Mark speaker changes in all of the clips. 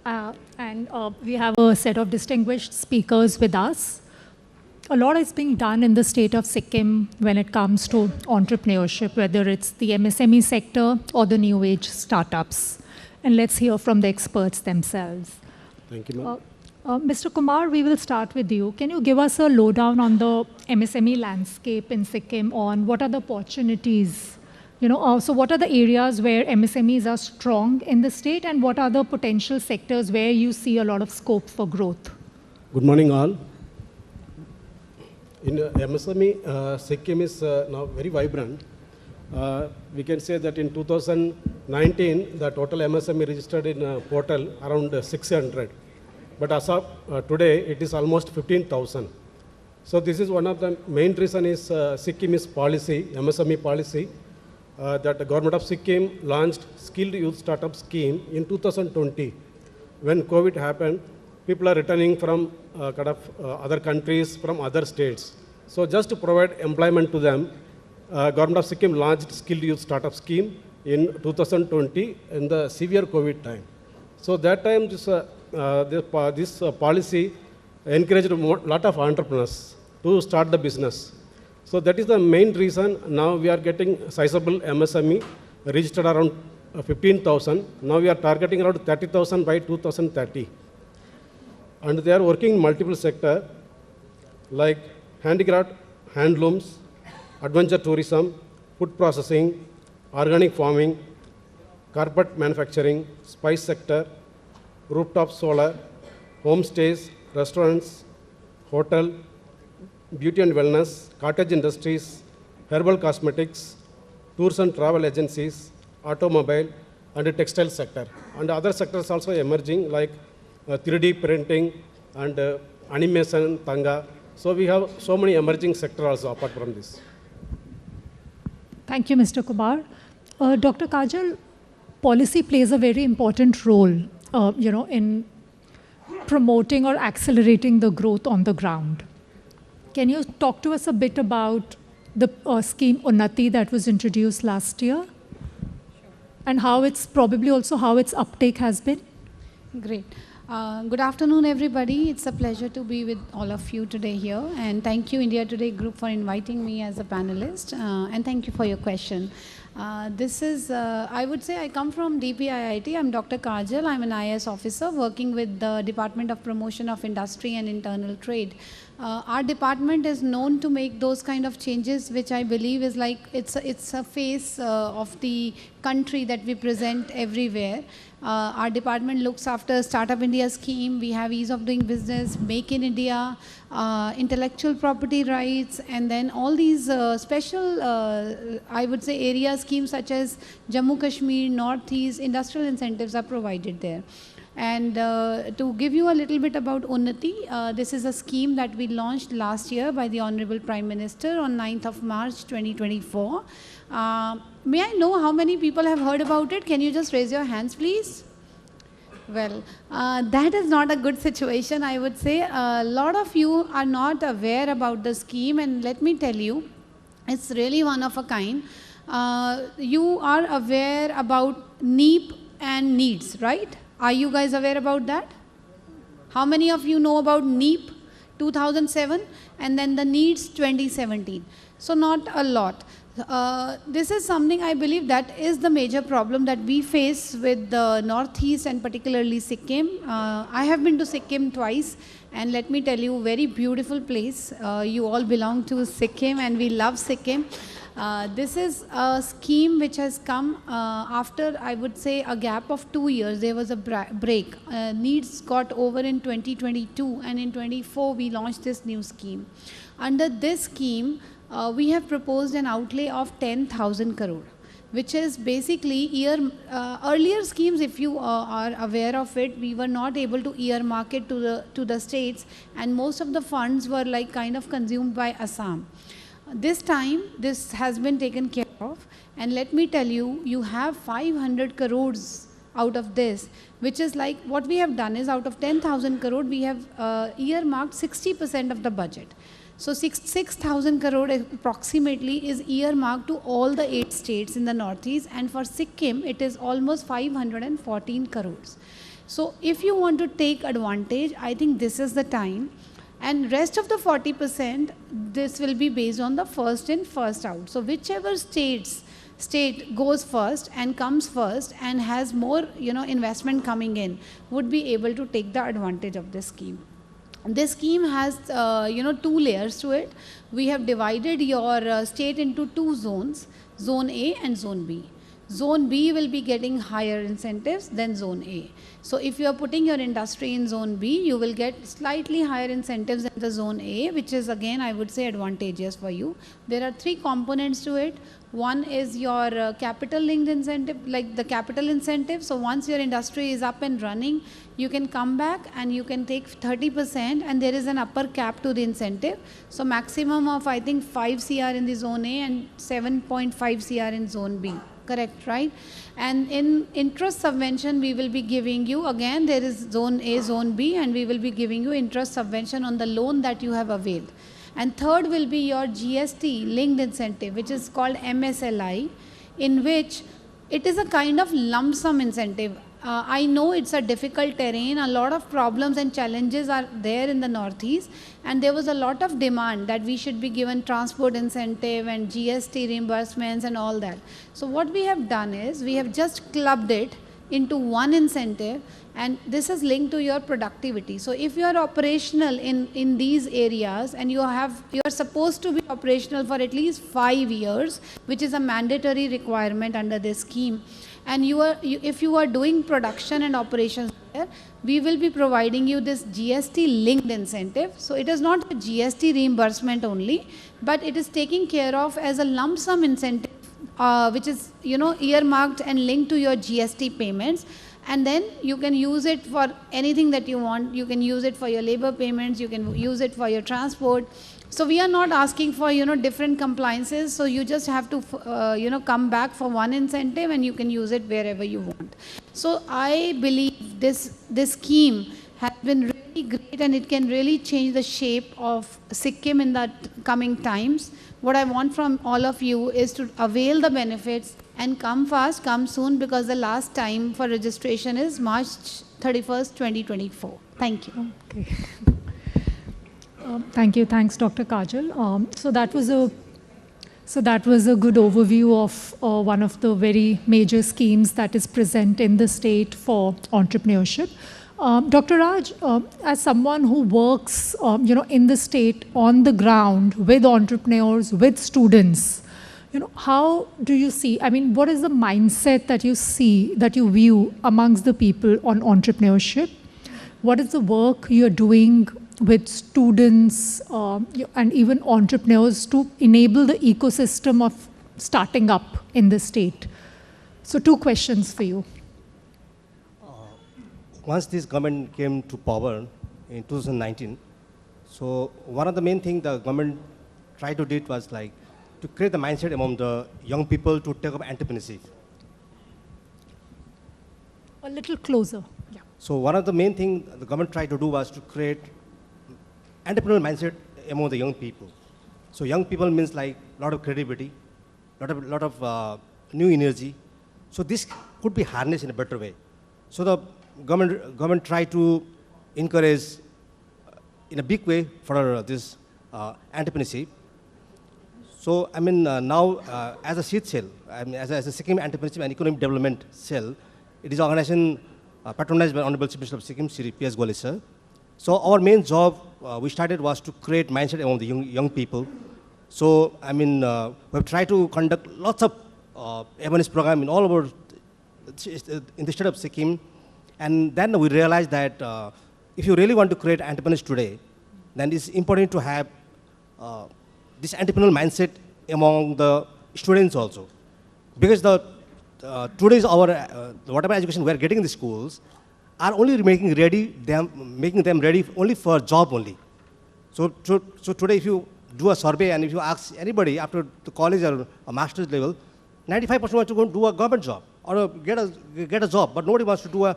Speaker 1: and we have a set of distinguished speakers with us. A lot is being done in the state of Sikkim when it comes to entrepreneurship, whether it's the MSME sector or the new age startups. And let's hear from the experts themselves.
Speaker 2: Thank you, ma'am.
Speaker 1: Mr. Kumar, we will start with you. Can you give us a lowdown on the MSME landscape in Sikkim, on what are the opportunities? So what are the areas where MSMEs are strong in the state, and what are the potential sectors where you see a lot of scope for growth?
Speaker 2: Good morning, all. In MSME, Sikkim is now very vibrant. We can say that in 2019, the total MSME registered in a portal around 600. But as of today, it is almost 15,000. So this is one of the main reason is Sikkim's policy, MSME policy, that the government of Sikkim launched Skilled Youth Startup Scheme in 2020. When COVID happened, people are returning from other countries, from other states. So just to provide employment to them, government of Sikkim launched Skilled Youth Startup Scheme in 2020 in the severe COVID time. So that time, this policy encouraged a lot of entrepreneurs to start the business. So that is the main reason now we are getting sizable MSME registered around 15,000. Now we are targeting around 30,000 by 2030. And they are working in multiple sectors like handicraft, handlooms, adventure tourism, food processing, organic farming, carpet manufacturing, spice sector, rooftop solar, homestays, restaurants, hotel, beauty and wellness, cottage industries, herbal cosmetics, tours and travel agencies, automobile, and the textile sector. And other sectors also emerging like 3D printing and animation, tanga. So we have so many emerging sectors also apart from this.
Speaker 1: Thank you, Mr. Kumar. Dr. Kajal, policy plays a very important role, in promoting or accelerating the growth on the ground. Can you talk to us a bit about the scheme Unati that was introduced last year, and how its uptake has been?
Speaker 3: Great. Good afternoon, everybody. It's a pleasure to be with all of you today here. And thank you, India Today Group, for inviting me as a panelist. And thank you for your question. I would say I come from DPIIT. I'm Dr. Kajal. I'm an IAS officer working with the Department of Promotion of Industry and Internal Trade. Our department is known to make those kind of changes, which I believe is like it's a face of the country that we present everywhere. Our department looks after Startup India scheme. We have ease of doing business, Make in India, intellectual property rights, and then all these special, I would say, area schemes such as Jammu Kashmir, Northeast, industrial incentives are provided there. And to give you a little bit about Unnati, this is a scheme that we launched last year by the Honorable Prime Minister on 9th of March 2024. May I know how many people have heard about it? Can you just raise your hands, please? Well, that is not a good situation, I would say. A lot of you are not aware about the scheme, and let me tell you, it's really one of a kind. You are aware about NEEP and NEEDS, right? Are you guys aware about that? How many of you know about NEEP 2007 and then the NEEDS 2017? So not a lot. This is something I believe that is the major problem that we face with the Northeast and particularly Sikkim. I have been to Sikkim twice, and let me tell you, very beautiful place. You all belong to Sikkim and we love Sikkim. This is a scheme which has come after, I would say, a gap of 2 years. There was a break. NEEDS got over in 2022, and in 24 we launched this new scheme. Under this scheme, we have proposed an outlay of 10,000 crore, which is basically earlier schemes, if you are aware of it, we were not able to earmark it to the states, and most of the funds were like kind of consumed by Assam. This time, this has been taken care of, and let me tell you, you have 500 crores out of this, which is like what we have done is out of 10,000 crore, we have earmarked 60% of the budget. So 6,000 crore approximately is earmarked to all the 8 states in the Northeast, and for Sikkim, it is almost 514 crores. So if you want to take advantage, I think this is the time. And rest of the 40%, this will be based on the first in, first out. So whichever state goes first and comes first and has more, investment coming in, would be able to take the advantage of this scheme. This scheme has, 2 layers to it. We have divided your state into 2 zones, Zone A and Zone B. Zone B will be getting higher incentives than Zone A. So if you are putting your industry in Zone B, you will get slightly higher incentives than the Zone A, which is again, I would say, advantageous for you. There are 3 components to it. One is your capital linked incentive, like the capital incentive. So once your industry is up and running, you can come back and you can take 30%, and there is an upper cap to the incentive. So maximum of, I think, 5 CR in the Zone A and 7.5 CR in Zone B. Correct, right? And in interest subvention, we will be giving you, again, there is Zone A, Zone B, and we will be giving you interest subvention on the loan that you have availed. And third will be your GST linked incentive, which is called MSLI, in which it is a kind of lump sum incentive. I know it's a difficult terrain, a lot of problems and challenges are there in the Northeast, and there was a lot of demand that we should be given transport incentive and GST reimbursements and all that. So what we have done is, we have just clubbed it into one incentive, and this is linked to your productivity. So if you are operational in these areas, and you are supposed to be operational for at least 5 years, which is a mandatory requirement under this scheme, and if you are doing production and operations there, we will be providing you this GST linked incentive. So it is not a GST reimbursement only, but it is taken care of as a lump sum incentive, which is, earmarked and linked to your GST payments. And then you can use it for anything that you want. You can use it for your labor payments, you can use it for your transport. So we are not asking for, different compliances. So you just have to, come back for one incentive, and you can use it wherever you want. So I believe this scheme has been really great, and it can really change the shape of Sikkim in the coming times. What I want from all of you is to avail the benefits and come fast, come soon, because the last time for registration is March 31st, 2024. Thank you.
Speaker 1: Okay. Thank you. Thanks, Dr. Kajal. So that was a good overview of one of the very major schemes that is present in the state for entrepreneurship. Dr. Raj, as someone who works, in the state on the ground with entrepreneurs, with students, how do you see? I mean, what is the mindset that you see, that you view amongst the people on entrepreneurship? What is the work you're doing with students and even entrepreneurs to enable the ecosystem of starting up in the state? So 2 questions for you.
Speaker 4: Once this government came to power in 2019, so one of the main things the government tried to do was like to create the mindset among the young people to take up entrepreneurship.
Speaker 1: A little closer. Yeah.
Speaker 4: So one of the main things the government tried to do was to create entrepreneurial mindset among the young people. So young people means like a lot of creativity, lot of new energy. So this could be harnessed in a better way. So the government tried to encourage in a big way for this entrepreneurship. So I mean now as a seed cell, I mean, as a Sikkim Entrepreneurship and Economic Development Cell, it is an organization patronized by Honorable Chief Minister of Sikkim, Shri P.S. Gole sir. So our main job we started was to create mindset among the young people. So I mean we've tried to conduct lots of awareness program in all over in the state of Sikkim. And then we realized that if you really want to create entrepreneurs today, then it's important to have this entrepreneurial mindset among the students also. Because today's our whatever education we are getting in the schools are only making them ready only for job only. So today if you do a survey and if you ask anybody after the college or a master's level, 95% want to go and do a government job or get a job, but nobody wants to do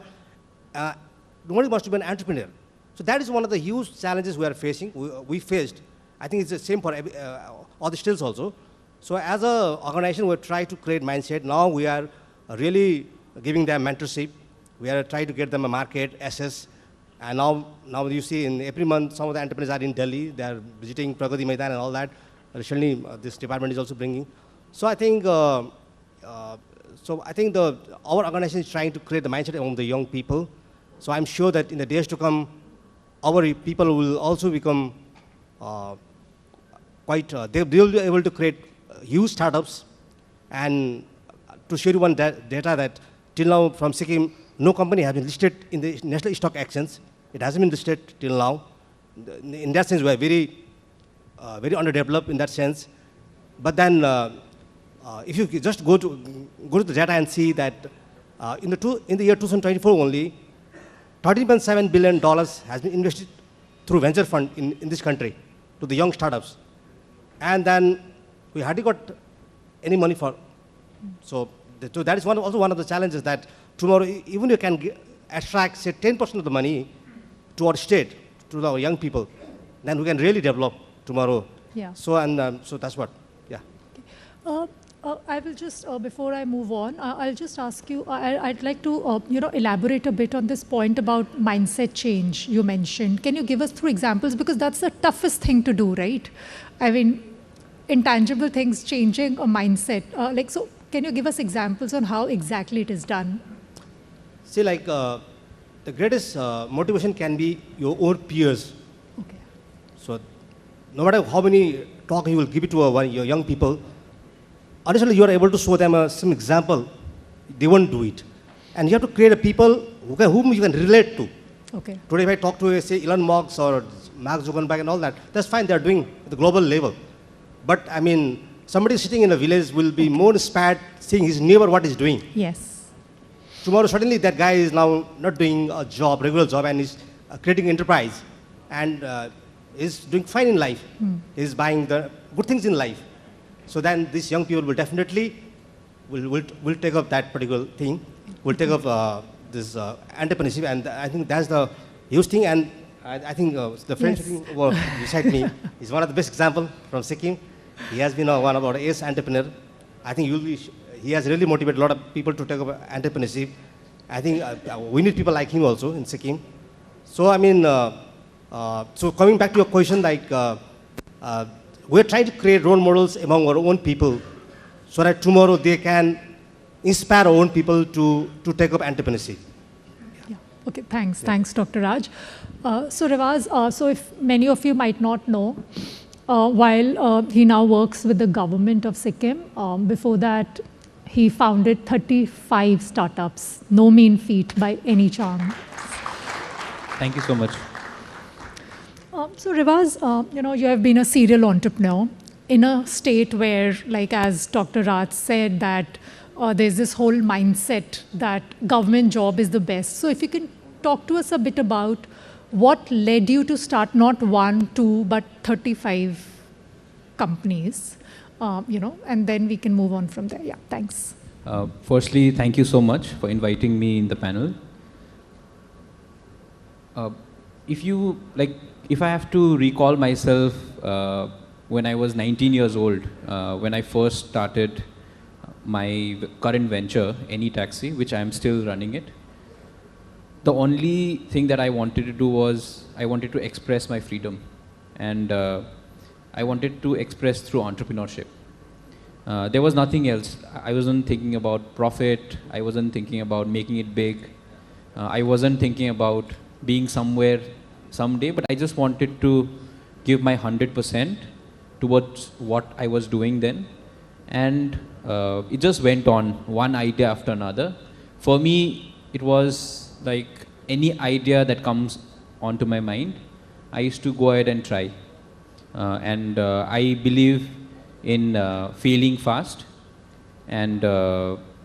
Speaker 4: nobody wants to be an entrepreneur. So that is one of the huge challenges we are facing. We faced. I think it's the same for all the states also. So as an organization, we try to create mindset. Now we are really giving them mentorship. We are trying to get them a market, access. And now you see in every month, some of the entrepreneurs are in Delhi. They are visiting Pragati Maidan and all that. Additionally, this department is also bringing. So I think, our organization is trying to create the mindset among the young people. So I'm sure that in the days to come, our people will also become they will be able to create huge startups. And to share you one data that till now from Sikkim, no company has been listed in the national stock exchange. It hasn't been listed till now. In that sense, we are very underdeveloped in that sense. But then, if you just go to the data and see that in the year 2024 only, $13.7 billion has been invested through venture fund in this country to the young startups. And then we hardly got any money for. So that is also one of the challenges that tomorrow, even you can attract, say, 10% of the money to our state, to our young people, then we can really develop tomorrow.
Speaker 1: Yeah.
Speaker 4: So, so that's what, yeah.
Speaker 1: Okay. I will just, before I move on, I'll just ask you, I'd like to, elaborate a bit on this point about mindset change you mentioned. Can you give us through examples? Because that's the toughest thing to do, right? I mean, intangible things, changing a mindset. So can you give us examples on how exactly it is done?
Speaker 4: See, the greatest motivation can be your own peers.
Speaker 1: Okay.
Speaker 4: So no matter how many talk you will give it to your young people, honestly, you are able to show them some example, they won't do it. And you have to create a people whom you can relate to.
Speaker 1: Okay.
Speaker 4: Today, if I talk to, say, Elon Musk or Mark Zuckerberg and all that, that's fine, they're doing at the global level. But, I mean, somebody sitting in a village will be more inspired seeing his neighbor what he's doing.
Speaker 1: Yes.
Speaker 4: Tomorrow, suddenly, that guy is now not doing a job, regular job, and is creating enterprise. And is doing fine in life. He's buying the good things in life. So then these young people will definitely will take up that particular thing, will take up this entrepreneurship, and I think that's the huge thing. And I think the friend sitting beside me is one of the best examples from Sikkim. He has been one of our ace entrepreneur. I think he has really motivated a lot of people to take up entrepreneurship. I think we need people like him also in Sikkim. So I mean, so coming back to your question, we're trying to create role models among our own people so that tomorrow they can inspire our own people to take up entrepreneurship.
Speaker 1: Yeah. Okay, thanks. Yeah. Thanks, Dr. Raj. So Revaz, so if many of you might not know, while he now works with the government of Sikkim, before that he founded 35 startups. No mean feat by any chance.
Speaker 5: Thank you so much.
Speaker 1: So Revaz, you have been a serial entrepreneur in a state where, like as Dr. Raj said, that there's this whole mindset that government job is the best. So if you can talk to us a bit about what led you to start not 1, 2, but 35 companies, and then we can move on from there. Yeah, thanks.
Speaker 5: Firstly, thank you so much for inviting me in the panel. If I have to recall myself when I was 19 years old, when I first started my current venture, Any Taxi, which I am still running it, the only thing that I wanted to do was I wanted to express my freedom, and I wanted to express through entrepreneurship. There was nothing else. I wasn't thinking about profit. I wasn't thinking about making it big. I wasn't thinking about being somewhere someday, but I just wanted to give my 100% towards what I was doing then. And it just went on, one idea after another. For me, it was like any idea that comes onto my mind, I used to go ahead and try. I believe in failing fast and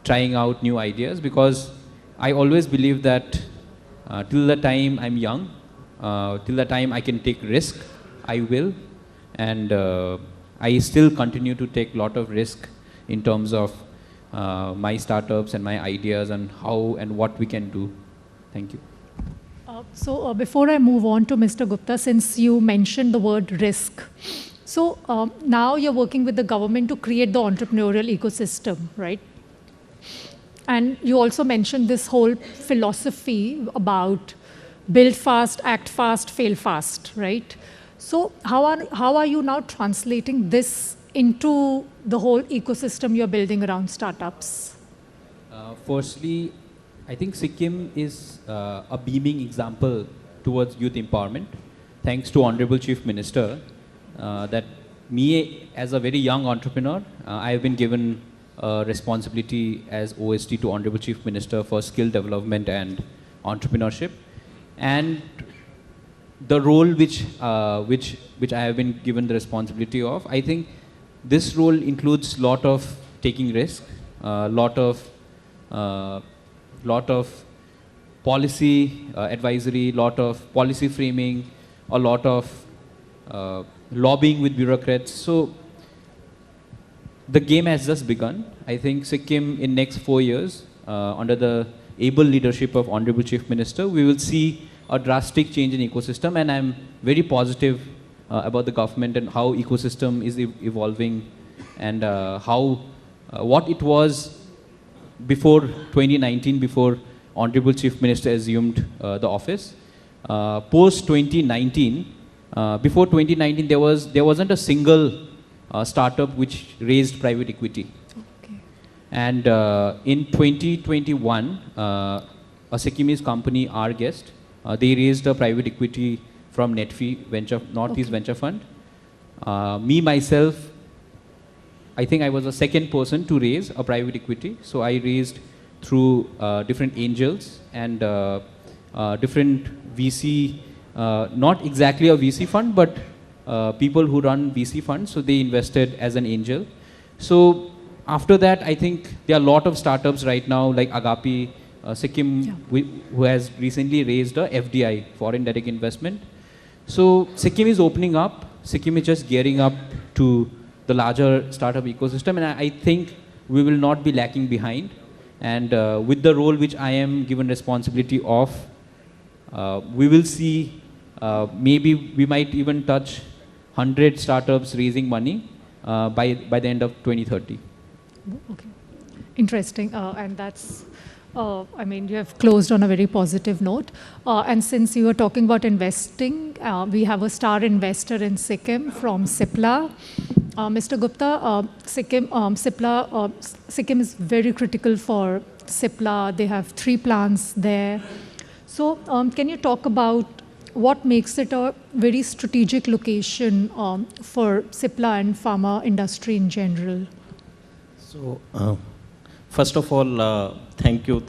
Speaker 5: trying out new ideas, because I always believe that till the time I'm young, till the time I can take risk, I will. And I still continue to take a lot of risk in terms of my startups and my ideas and how and what we can do. Thank you.
Speaker 1: So before I move on to Mr. Gupta, since you mentioned the word risk, so now you're working with the government to create the entrepreneurial ecosystem, right? And you also mentioned this whole philosophy about build fast, act fast, fail fast, right? So how are you now translating this into the whole ecosystem you're building around startups?
Speaker 5: Firstly, I think Sikkim is a beaming example towards youth empowerment. Thanks to Honorable Chief Minister, that me as a very young entrepreneur, I have been given responsibility as OST to Honorable Chief Minister for skill development and entrepreneurship. And the role which I have been given the responsibility of, I think this role includes lot of taking risk, lot of policy advisory, lot of policy framing, a lot of lobbying with bureaucrats. So the game has just begun. I think Sikkim in next 4 years, under the able leadership of Honorable Chief Minister, we will see a drastic change in ecosystem, and I'm very positive about the government and how ecosystem is evolving, and how what it was before 2019, before Honorable Chief Minister assumed the office. Post 2019, before 2019, there wasn't a single startup which raised private equity.
Speaker 1: Okay.
Speaker 5: And in 2021, a Sikkimese company, our guest, they raised a private equity from Netfi Northeast Venture Fund. Me myself, I think I was the second person to raise a private equity. So I raised through different angels and different VC, not exactly a VC fund, but people who run VC funds. So they invested as an angel. So after that, I think there are a lot of startups right now, like Agapi, Sikkim, who has recently raised a FDI, foreign direct investment. So Sikkim is opening up. Sikkim is just gearing up to the larger startup ecosystem, and I think we will not be lacking behind. And with the role which I am given responsibility of, we will see, maybe we might even touch 100 startups raising money by the end of 2030.
Speaker 1: Okay, interesting, and that's, I mean, you have closed on a very positive note. And since you were talking about investing, we have a star investor in Sikkim from Sipla. Mr. Gupta, Sikkim is very critical for Sipla. They have 3 plants there. So can you talk about what makes it a very strategic location for Sipla and pharma industry in general?
Speaker 6: So, first of all, thank you.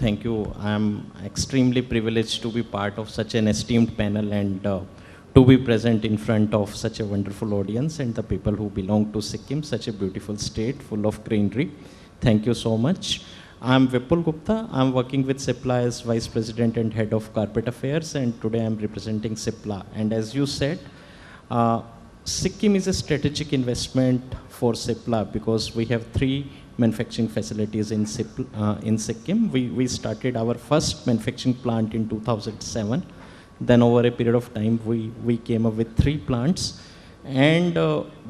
Speaker 6: I am extremely privileged to be part of such an esteemed panel and to be present in front of such a wonderful audience and the people who belong to Sikkim, such a beautiful state full of greenery. Thank you so much. I am Vipul Gupta. I am working with Sipla as Vice President and Head of Corporate Affairs, and today I am representing Sipla. And as you said, Sikkim is a strategic investment for Sipla because we have 3 manufacturing facilities in Sikkim. We started our first manufacturing plant in 2007. Then over a period of time, we came up with 3 plants. And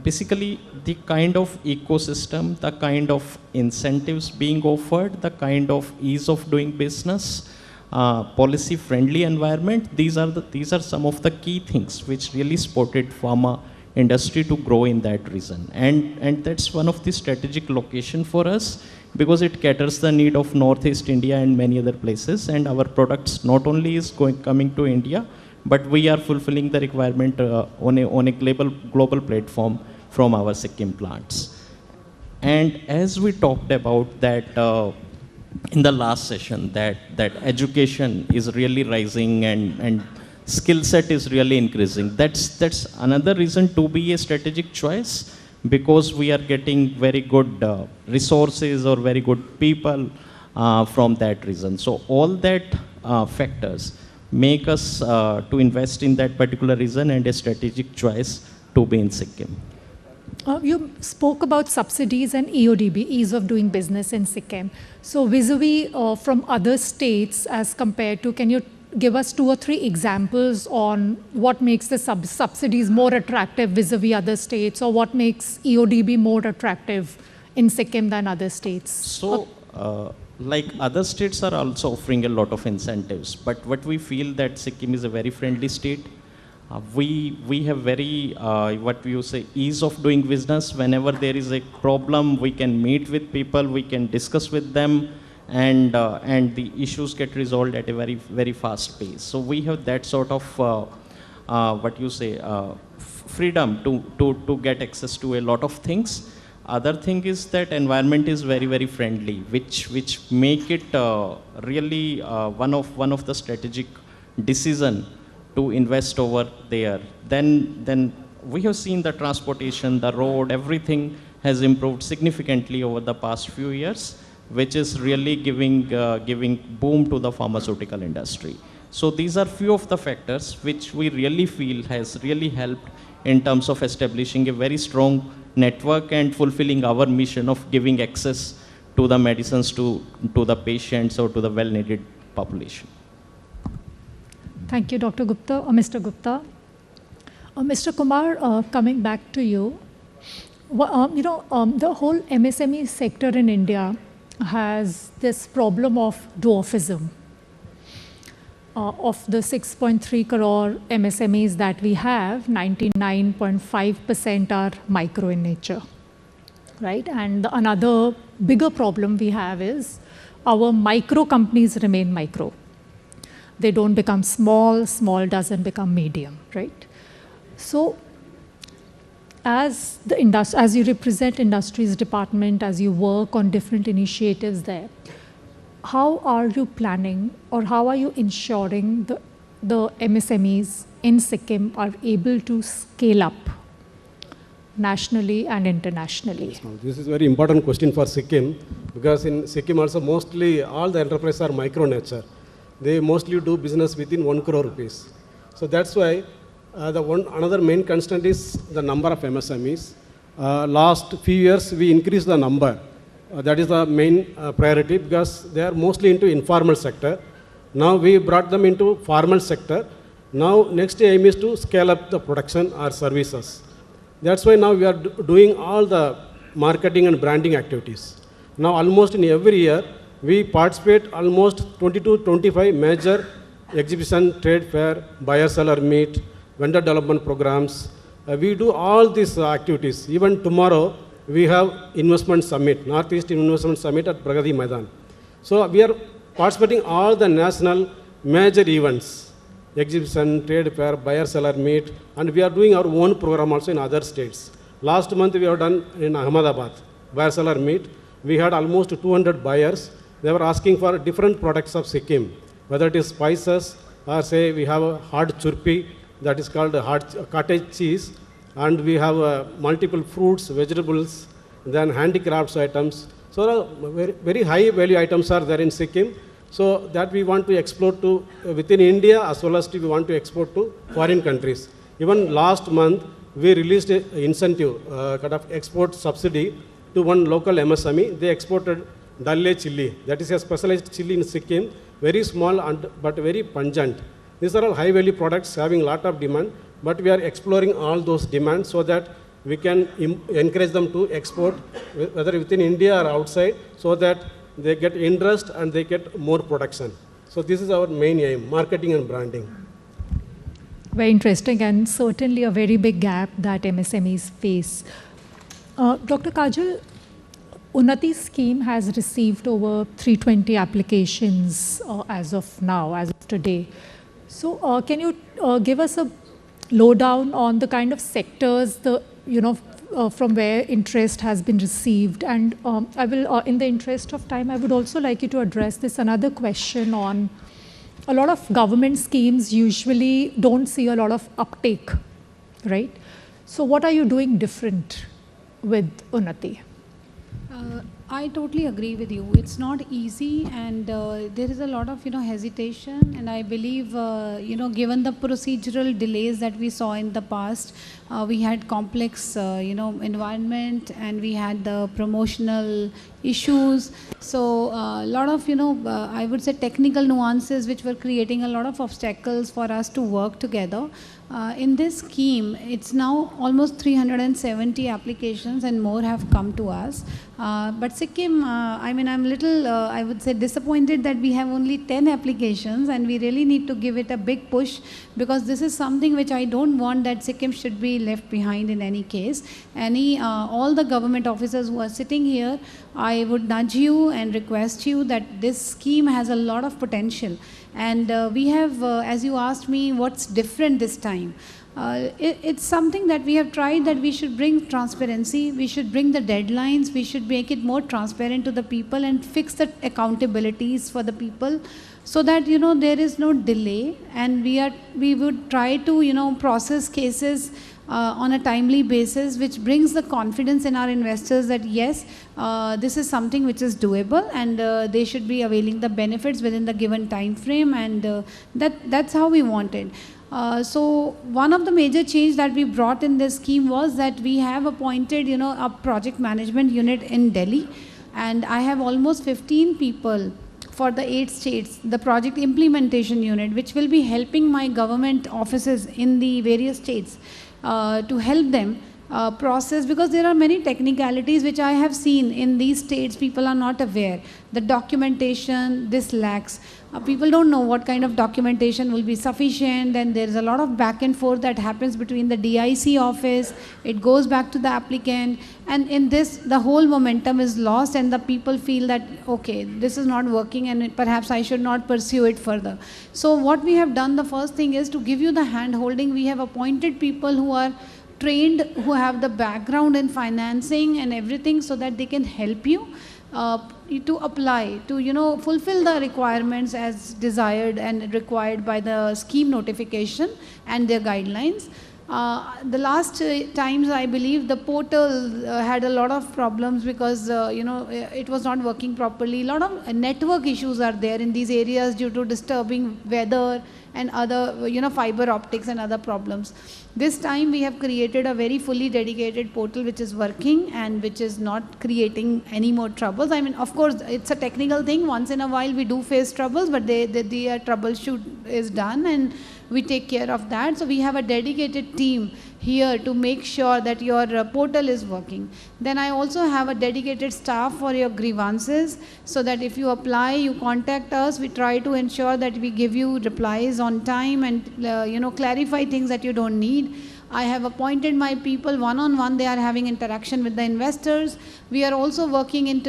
Speaker 6: basically, the kind of ecosystem, the kind of incentives being offered, the kind of ease of doing business, policy-friendly environment, these are some of the key things which really supported pharma industry to grow in that region. And that's one of the strategic location for us because it caters the need of Northeast India and many other places. And our products not only is coming to India, but we are fulfilling the requirement on a global platform from our Sikkim plants. And as we talked about that in the last session, that education is really rising and skill set is really increasing. That's another reason to be a strategic choice because we are getting very good resources or very good people from that region. So all that factors make us to invest in that particular region and a strategic choice to be in Sikkim.
Speaker 1: You spoke about subsidies and EODB, ease of doing business in Sikkim. So vis-a-vis from other states as compared to, can you give us 2 or 3 examples on what makes the subsidies more attractive vis-a-vis other states, or what makes EODB more attractive in Sikkim than other states?
Speaker 6: So like other states are also offering a lot of incentives, but what we feel that Sikkim is a very friendly state. We have very, what you say, ease of doing business. Whenever there is a problem, we can meet with people, we can discuss with them, and the issues get resolved at a very, very fast pace. So we have that sort of, what you say, freedom to get access to a lot of things. Other thing is that environment is very, very friendly, which make it really one of the strategic decision to invest over there. Then we have seen the transportation, the road, everything has improved significantly over the past few years, which is really giving boom to the pharmaceutical industry. So these are few of the factors which we really feel has really helped in terms of establishing a very strong network and fulfilling our mission of giving access to the medicines to the patients or to the well-needed population.
Speaker 1: Thank you, Dr. Gupta, or Mr. Gupta. Mr. Kumar, coming back to you, the whole MSME sector in India has this problem of dwarfism. Of the 6.3 crore MSMEs that we have, 99.5% are micro in nature, right? And another bigger problem we have is our micro companies remain micro. They don't become small, small doesn't become medium, right? So as you represent industries department, as you work on different initiatives there, how are you planning or how are you ensuring the MSMEs in Sikkim are able to scale up nationally and internationally?
Speaker 2: This is a very important question for Sikkim, because in Sikkim also mostly all the enterprises are micro nature. They mostly do business within 1 crore rupees. So that's why another main constraint is the number of MSMEs. Last few years we increased the number. That is the main priority, because they are mostly into informal sector. Now we brought them into formal sector. Now next aim is to scale up the production or services. That's why now we are doing all the marketing and branding activities. Now almost in every year we participate almost 20 to 25 major exhibition, trade fair, buyer-seller meet, vendor development programs. We do all these activities. Even tomorrow we have investment summit, Northeast Investment Summit at Pragati Maidan. So we are participating all the national major events, exhibition, trade fair, buyer-seller meet, and we are doing our own program also in other states. Last month we have done in Ahmedabad, buyer-seller meet. We had almost 200 buyers. They were asking for different products of Sikkim, whether it is spices or say we have a hard churpi, that is called hard cottage cheese, and we have multiple fruits, vegetables, then handicrafts items. So very, very high value items are there in Sikkim. So that we want to export to within India, as well as we want to export to foreign countries. Even last month, we released an incentive, kind of export subsidy to one local MSME. They exported Dalle chili. That is a specialized chili in Sikkim, very small but very pungent. These are all high value products having a lot of demand, but we are exploring all those demands so that we can encourage them to export, whether within India or outside, so that they get interest and they get more production. So this is our main aim, marketing and branding.
Speaker 1: Very interesting, and certainly a very big gap that MSMEs face. Dr. Kajal, Unati scheme has received over 320 applications as of now, as of today. So can you give us a lowdown on the kind of sectors from where interest has been received? And I will, in the interest of time, I would also like you to address this another question on a lot of government schemes usually don't see a lot of uptake, right? So what are you doing different with Unati?
Speaker 3: I totally agree with you. It's not easy, and there is a lot of hesitation. And I believe given the procedural delays that we saw in the past, we had complex environment, and we had the promotional issues. So a lot of, I would say technical nuances which were creating a lot of obstacles for us to work together. In this scheme, it's now almost 370 applications and more have come to us. But Sikkim, I'm little, I would say, disappointed that we have only 10 applications, and we really need to give it a big push, because this is something which I don't want that Sikkim should be left behind in any case. All the government officers who are sitting here, I would nudge you and request you that this scheme has a lot of potential. And we have, as you asked me, what's different this time? It's something that we have tried, that we should bring transparency, we should bring the deadlines, we should make it more transparent to the people and fix the accountabilities for the people, so that, there is no delay, and we would try to, process cases on a timely basis, which brings the confidence in our investors that yes, this is something which is doable, and they should be availing the benefits within the given time frame, and that's how we wanted. So one of the major change that we brought in this scheme was that we have appointed, a project management unit in Delhi, and I have almost 15 people for the 8 states, the project implementation unit, which will be helping my government offices in the various states to help them process, because there are many technicalities which I have seen in these states people are not aware. The documentation, this lacks. People don't know what kind of documentation will be sufficient, and there's a lot of back and forth that happens between the DIC office, it goes back to the applicant, and in this the whole momentum is lost, and the people feel that okay, this is not working and perhaps I should not pursue it further. So what we have done, the first thing is to give you the hand holding. We have appointed people who are trained, who have the background in financing and everything, so that they can help you to apply, to fulfill the requirements as desired and required by the scheme notification and their guidelines. The last times, I believe, the portal had a lot of problems because, it was not working properly. A lot of network issues are there in these areas due to disturbing weather and other, fiber optics and other problems. This time we have created a very fully dedicated portal which is working and which is not creating any more troubles. Of course, it's a technical thing. Once in a while we do face troubles, but the troubleshoot is done and we take care of that. So we have a dedicated team here to make sure that your portal is working. Then I also have a dedicated staff for your grievances, so that if you apply, you contact us. We try to ensure that we give you replies on time and clarify things that you don't need. I have appointed my people one-on-one. They are having interaction with the investors. We are also working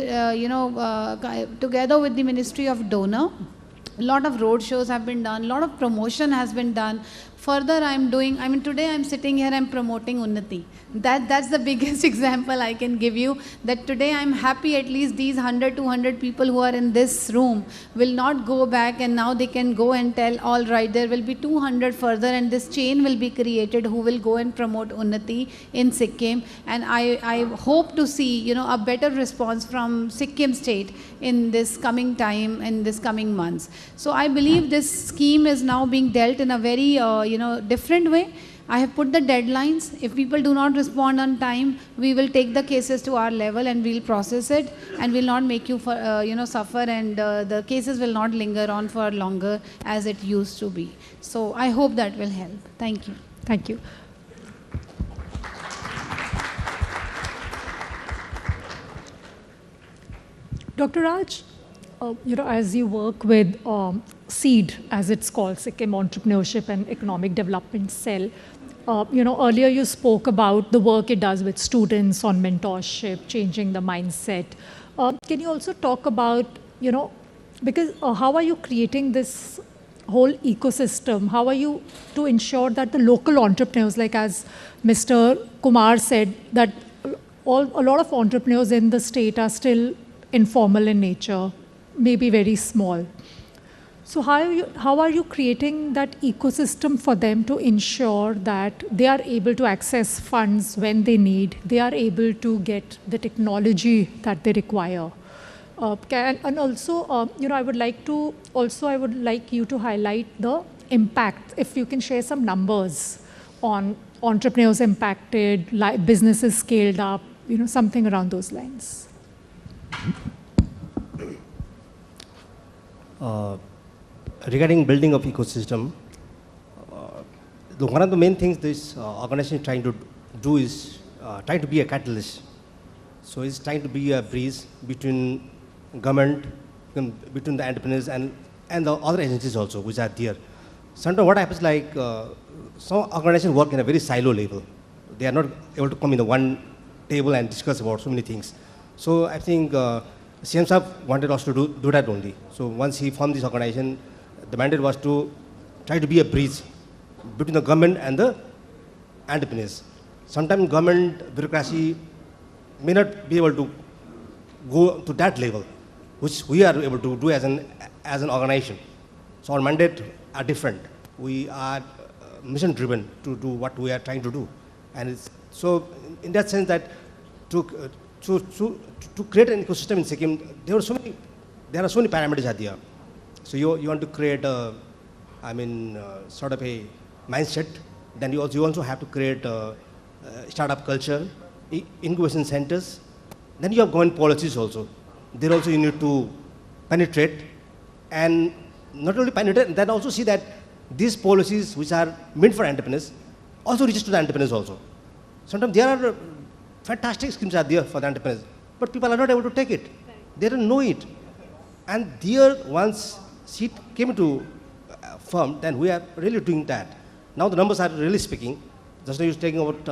Speaker 3: together with the Ministry of Donor. A lot of road shows have been done, a lot of promotion has been done. Further, today I'm sitting here, I'm promoting Unati. That's the biggest example I can give you, that today I'm happy at least these 100, 200 people who are in this room will not go back, and now they can go and tell, all right, there will be 200 further, and this chain will be created who will go and promote Unati in Sikkim. And I hope to see, a better response from Sikkim state in this coming time, in this coming months. So I believe this scheme is now being dealt in a very, different way. I have put the deadlines. If people do not respond on time, we will take the cases to our level and we'll process it, and will not make you suffer, and the cases will not linger on for longer as it used to be. So I hope that will help. Thank you.
Speaker 1: Thank you. Dr. Raj, as you work with SEED, as it's called, Sikkim Entrepreneurship and Economic Development Cell, earlier you spoke about the work it does with students on mentorship, changing the mindset. Can you also talk about, because how are you creating this whole ecosystem? How are you to ensure that the local entrepreneurs, like as Mr. Kumar said, that a lot of entrepreneurs in the state are still informal in nature, maybe very small. So how are you creating that ecosystem for them to ensure that they are able to access funds when they need, they are able to get the technology that they require? And also, I would like you to highlight the impact, if you can share some numbers on entrepreneurs impacted, businesses scaled up, something around those lines.
Speaker 4: regarding building of ecosystem, one of the main things this organization is trying to do is trying to be a catalyst. So it's trying to be a bridge between government, between the entrepreneurs and the other agencies also, which are there. Sometimes what happens like, some organizations work in a very silo level. They are not able to come in the one table and discuss about so many things. So I think CM Saab wanted us to do that only. So once he formed this organization, the mandate was to try to be a bridge between the government and the entrepreneurs. Sometimes government bureaucracy may not be able to go to that level, which we are able to do as an organization. So our mandate are different. We are mission driven to do what we are trying to do. And it's, so in that sense that to create an ecosystem in Sikkim, there are so many parameters out there. So you want to create a, sort of a mindset. Then you also have to create a startup culture, incubation centers. Then you have government policies also. There also you need to penetrate, and not only penetrate, then also see that these policies which are meant for entrepreneurs also reaches to the entrepreneurs also. Sometimes there are fantastic schemes are there for the entrepreneurs, but people are not able to take it. They don't know it. And there, once seat came into firm, then we are really doing that. Now the numbers are really speaking. Just now you were talking about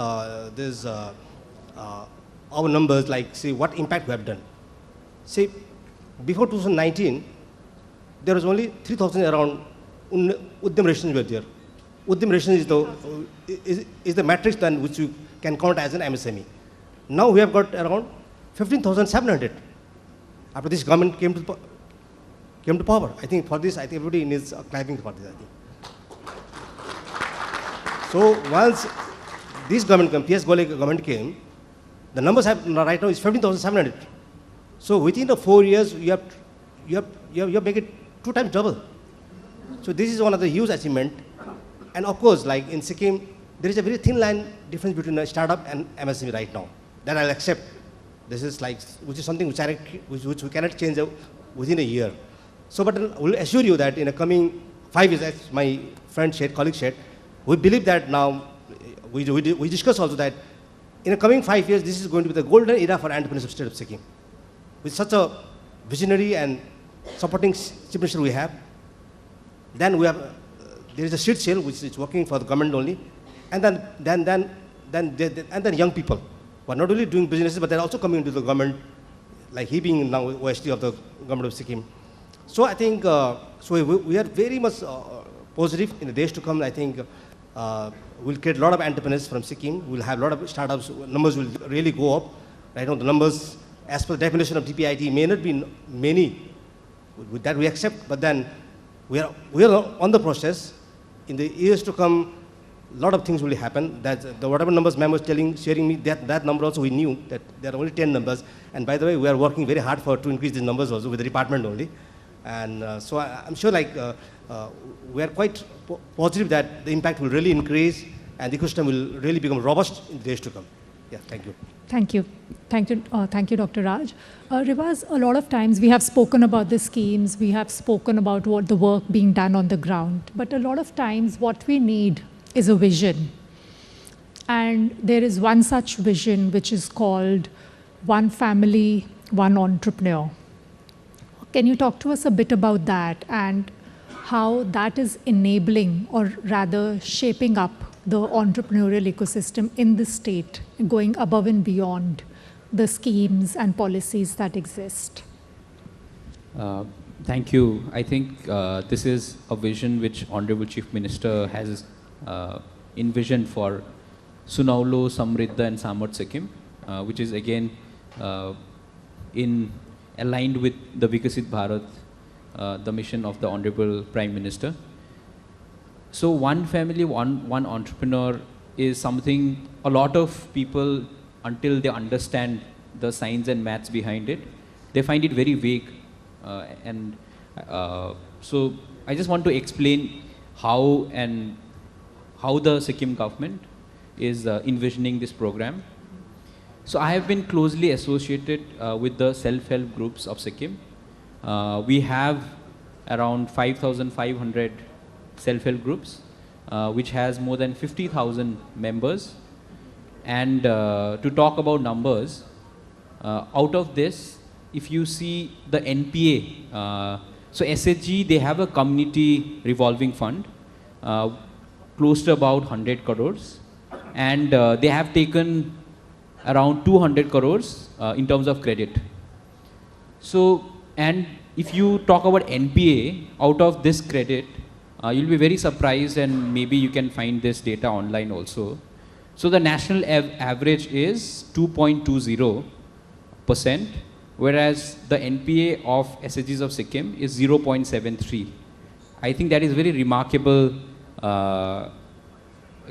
Speaker 4: our numbers, like see what impact we have done. See, before 2019, there was only 3,000 around Udyam rations were there. Udyam rations is the matrix then which you can count as an MSME. Now we have got around 15,700. After this government came to power. I think for this, I think everybody needs clapping for this, I think. So once this government came, PS Gole government came, the numbers have right now is 15,700. So within the 4 years, you have make it 2 times double. So this is one of the huge achievement. And of course, like in Sikkim, there is a very thin line difference between a startup and MSME right now. That I'll accept. This is like, which is something which we cannot change within a year. So, but I will assure you that in the coming 5 years, as my friend said, colleague said, we believe that now, we discuss also that in the coming 5 years, this is going to be the golden era for entrepreneurship state of Sikkim. With such a visionary and supporting chief minister we have, then we have, there is a seed sale which is working for the government only, and then young people who are not only doing businesses, but they're also coming into the government, like he being now OST of the government of Sikkim. So I think, so we are very much positive in the days to come. I think we'll create a lot of entrepreneurs from Sikkim. We'll have a lot of startups. Numbers will really go up. Right now, the numbers, as per the definition of DPIT, may not be many. With that we accept, but then we are on the process. In the years to come, a lot of things will happen. That whatever numbers ma'am was sharing me, that number also we knew that there are only 10 numbers. And by the way, we are working very hard to increase these numbers also with the department only. And so I'm sure like we are quite positive that the impact will really increase and the ecosystem will really become robust in the days to come. Yeah, thank you.
Speaker 1: Thank you. Thank you, Dr. Raj. Rivaz, a lot of times we have spoken about the schemes, we have spoken about what the work being done on the ground, but a lot of times what we need is a vision. And there is one such vision which is called One Family, One Entrepreneur. Can you talk to us a bit about that and how that is enabling or rather shaping up the entrepreneurial ecosystem in the state, going above and beyond the schemes and policies that exist?
Speaker 5: Thank you. I think this is a vision which Honorable Chief Minister has envisioned for Sunaulo, Samriddha and Samarth Sikkim, which is again aligned with the Vikasit Bharat, the mission of the Honorable Prime Minister. So one family, one entrepreneur is something a lot of people, until they understand the science and maths behind it, they find it very vague. So I just want to explain how the Sikkim government is envisioning this program. So I have been closely associated with the self-help groups of Sikkim. We have around 5,500 self-help groups, which has more than 50,000 members. And to talk about numbers, out of this, if you see the NPA, so SHG, they have a community revolving fund, close to about 100 crores. And they have taken around 200 crores in terms of credit. So, and if you talk about NPA, out of this credit, you'll be very surprised, and maybe you can find this data online also. So the national average is 2.20%, whereas the NPA of SHGs of Sikkim is 0.73. I think that is very remarkable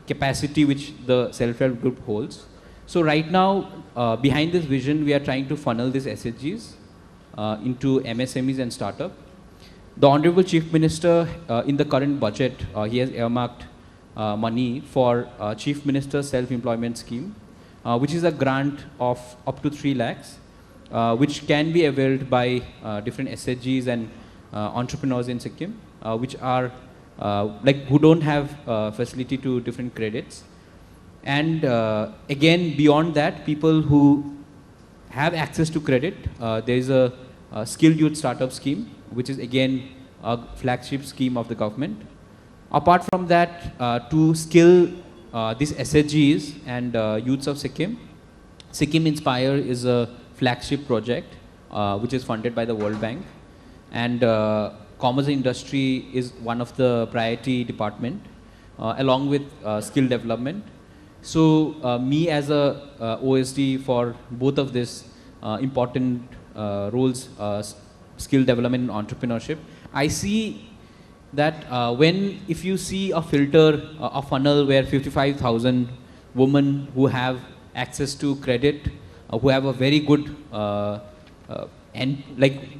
Speaker 5: capacity which the self-help group holds. So right now, behind this vision, we are trying to funnel these SHGs into MSMEs and startup. The Honorable Chief Minister, in the current budget, he has earmarked money for Chief Minister's Self-Employment Scheme, which is a grant of up to 3 lakhs, which can be availed by different SHGs and entrepreneurs in Sikkim, which are who don't have facility to different credits. And again, beyond that, people who have access to credit, there is a skilled youth startup scheme, which is again a flagship scheme of the government. Apart from that, to skill these SHGs and youths of Sikkim, Sikkim Inspire is a flagship project which is funded by the World Bank. And commerce and industry is one of the priority department, along with skill development. So me as a OSD for both of these important roles, skill development and entrepreneurship, I see that if you see a filter, a funnel where 55,000 women who have access to credit, who have a very good, and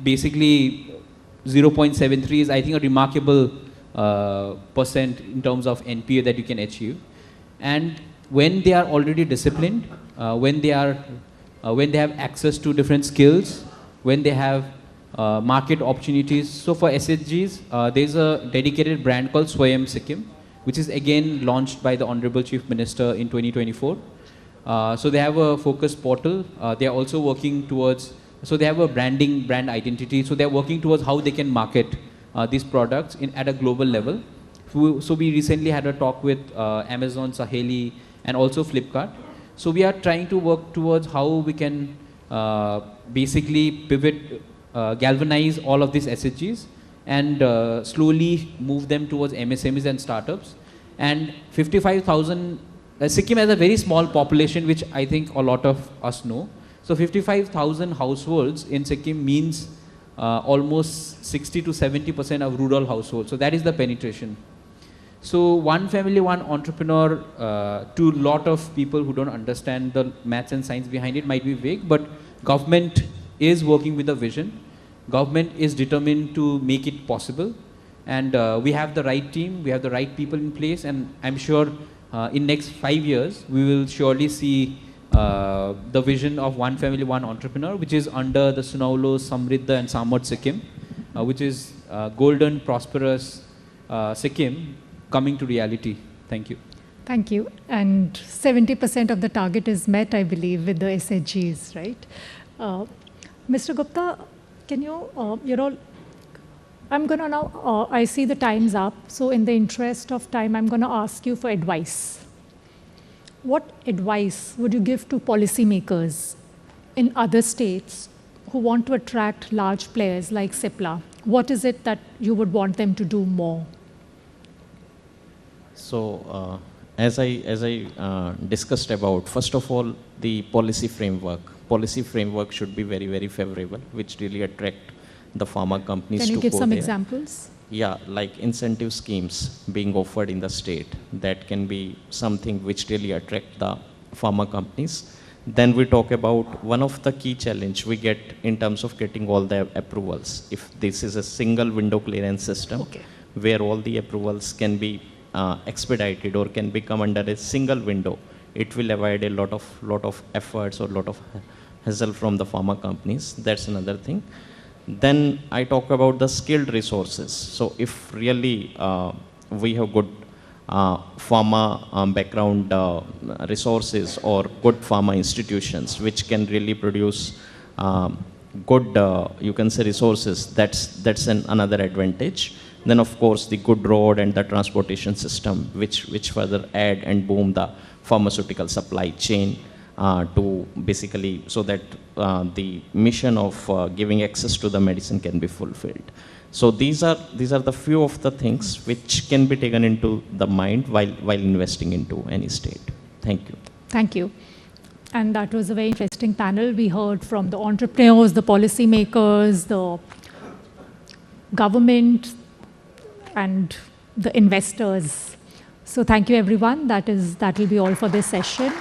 Speaker 5: basically 0.73 is, I think, a remarkable percent in terms of NPA that you can achieve. And when they are already disciplined, when they have access to different skills, when they have market opportunities. So for SHGs, there's a dedicated brand called Swayam Sikkim, which is again launched by the Honorable Chief Minister in 2024. So they have a focused portal. They are also working towards, so they have a brand identity. So they are working towards how they can market these products at a global level. So we recently had a talk with Amazon, Saheli, and also Flipkart. So we are trying to work towards how we can basically pivot, galvanize all of these SHGs and slowly move them towards MSMEs and startups. And 55,000, Sikkim has a very small population, which I think a lot of us know. So 55,000 households in Sikkim means almost 60 to 70% of rural households. So that is the penetration. So one family, one entrepreneur, to a lot of people who don't understand the maths and science behind it might be vague, but government is working with a vision. Government is determined to make it possible. And we have the right team, we have the right people in place, and I'm sure in next 5 years, we will surely see the vision of one family, one entrepreneur, which is under the Sunaulo, Samriddha and Samad Sikkim, which is golden, prosperous Sikkim coming to reality. Thank you.
Speaker 1: Thank you. And 70% of the target is met, I believe, with the SHGs, right? Mr. Gupta, can you, I'm going to now, I see the time's up. So in the interest of time, I'm going to ask you for advice. What advice would you give to policymakers in other states who want to attract large players like CIPLA? What is it that you would want them to do more?
Speaker 6: So as I discussed about, first of all, the policy framework. Policy framework should be very, very favorable, which really attract the pharma companies to go there.
Speaker 1: Can you give some examples?
Speaker 6: Yeah, like incentive schemes being offered in the state. That can be something which really attract the pharma companies. Then we talk about one of the key challenge we get in terms of getting all the approvals. If this is a single window clearance system, where all the approvals can be expedited or can become under a single window, it will avoid a lot of efforts or lot of hassle from the pharma companies. That's another thing. Then I talk about the skilled resources. So if really we have good pharma background resources or good pharma institutions which can really produce good, you can say, resources, that's another advantage. Then of course the good road and the transportation system which further add and boom the pharmaceutical supply chain to basically so that the mission of giving access to the medicine can be fulfilled. So these are the few of the things which can be taken into the mind while investing into any state. Thank you.
Speaker 1: Thank you. And that was a very interesting panel. We heard from the entrepreneurs, the policymakers, the government, and the investors. So thank you, everyone. That will be all for this session.